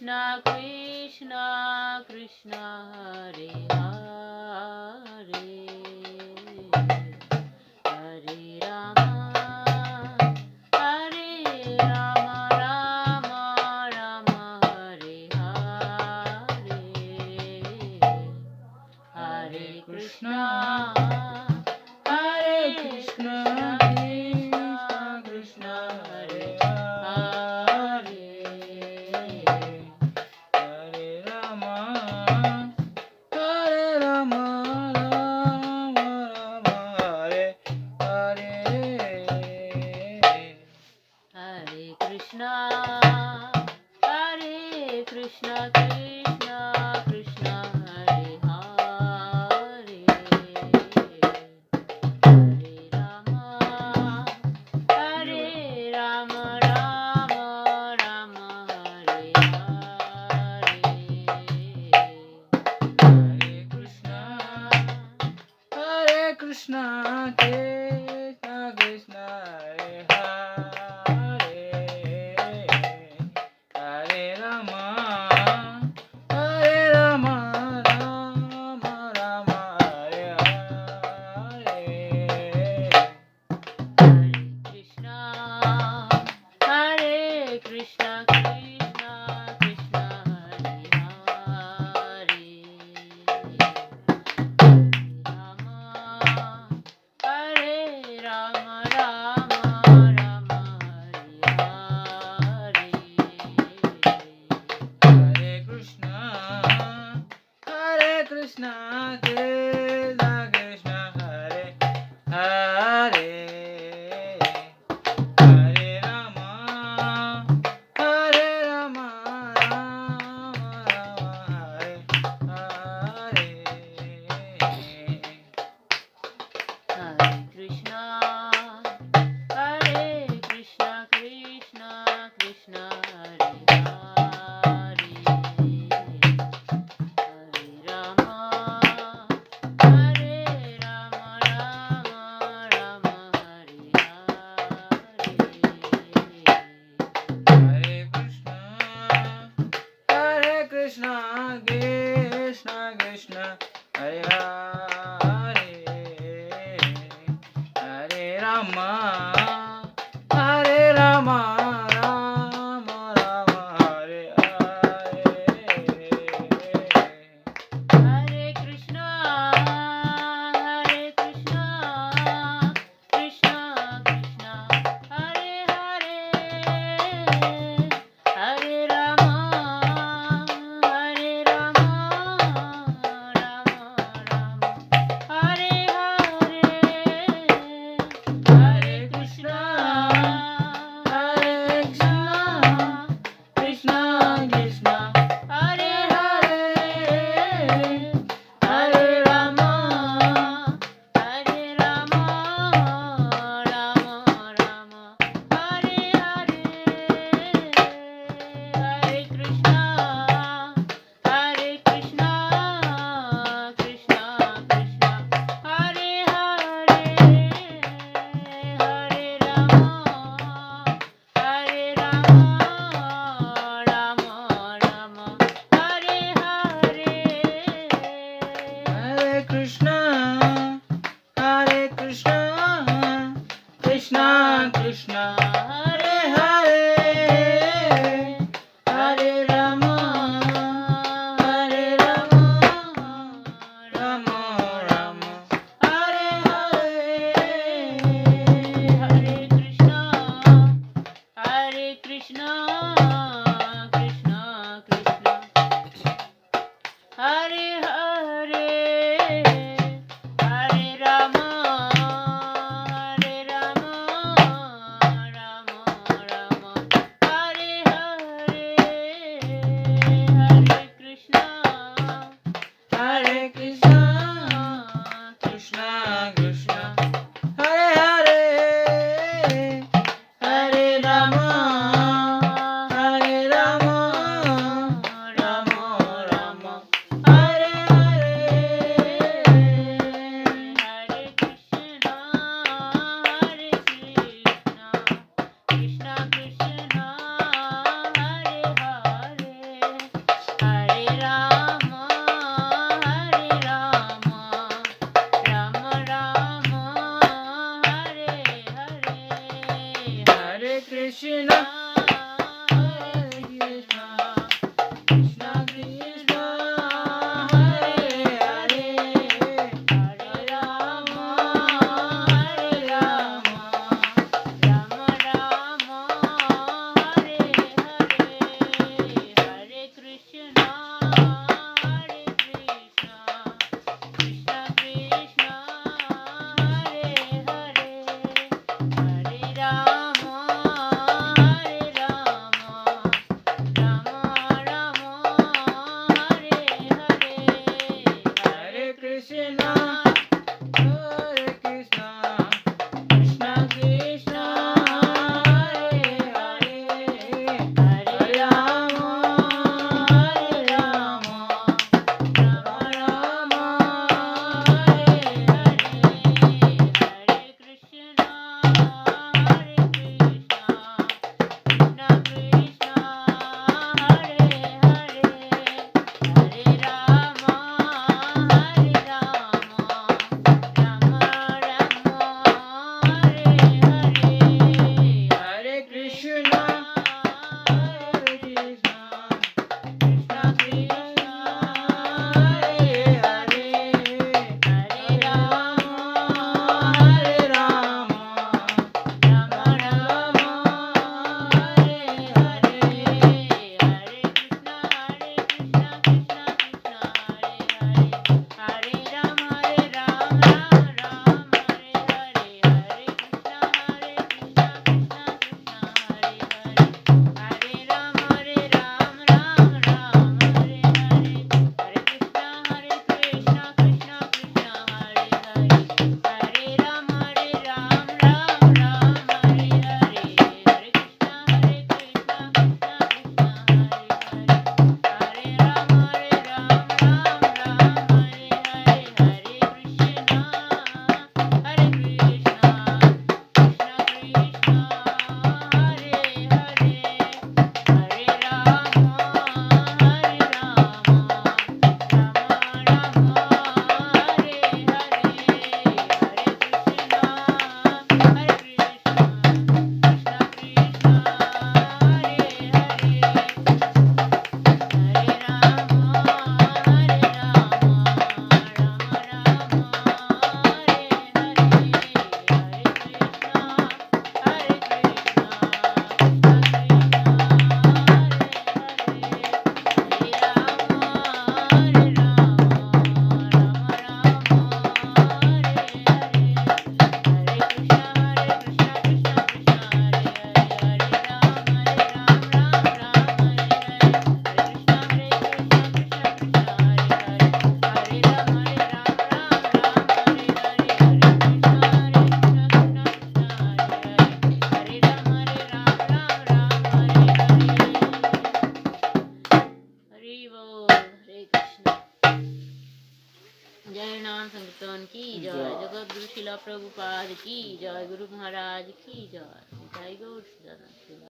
Krishna Krishna Hare Hare Hare Rama Hare Rama Rama Rama Hare Hare Hare Krishna Hare Krishna Krishna Krishna Hare Hare Hare Rama, Hare Rama, Rama Rama, Hare Hare. Hare Krishna Krishna Krishna Hare Hare Hare Rama Rama Rama Hare Hare Hare Krishna, Hare Krishna, Krishna Krishna, Hare Hare. Hare Rama, Hare Rama, Rama Rama, Hare Hare. Hare Krishna Krishna Krishna Hare Hare Hare Rama Rama Rama Hare Hare Hare Krishna, Hare Krishna, Krishna Krishna, Hare Hare. Hare Rama, Hare Rama, Rama Rama, Hare Hare. Hare Krishna Krishna Krishna Hare Hare Hare Rama Rama Rama Hare Hare Hare Krishna, Hare Krishna, Krishna Krishna, Hare Hare. Hare Rama, Hare Rama, Rama Rama, Hare Hare. Hare Krishna Krishna Krishna Hare Hare Hare Rama Rama Rama Hare Hare. Hare Krishna Krishna Krishna Hare Hare Hare Rama Rama Rama Hare Hare. Hare Krishna Krishna Krishna Hare Hare Hare Rama Rama Rama Hare Hare. Hare Krishna, Krishna Krishna, Hare Hare. Hare Rama, Rama Rama, Hare Hare. Hare Krishna Krishna Krishna Hare Hare Hare Rama Rama Rama Hare Hare. Hare Krishna Hare Krishna, Krishna Krishna, Hare Hare. Hare Rama, Hari बोल हरे कृष्ण जय नाम संकीर्तन की जय जय। जगत गुरु शिला प्रभुपाद की जय गुरु महाराज की जय जय गौर सदानंद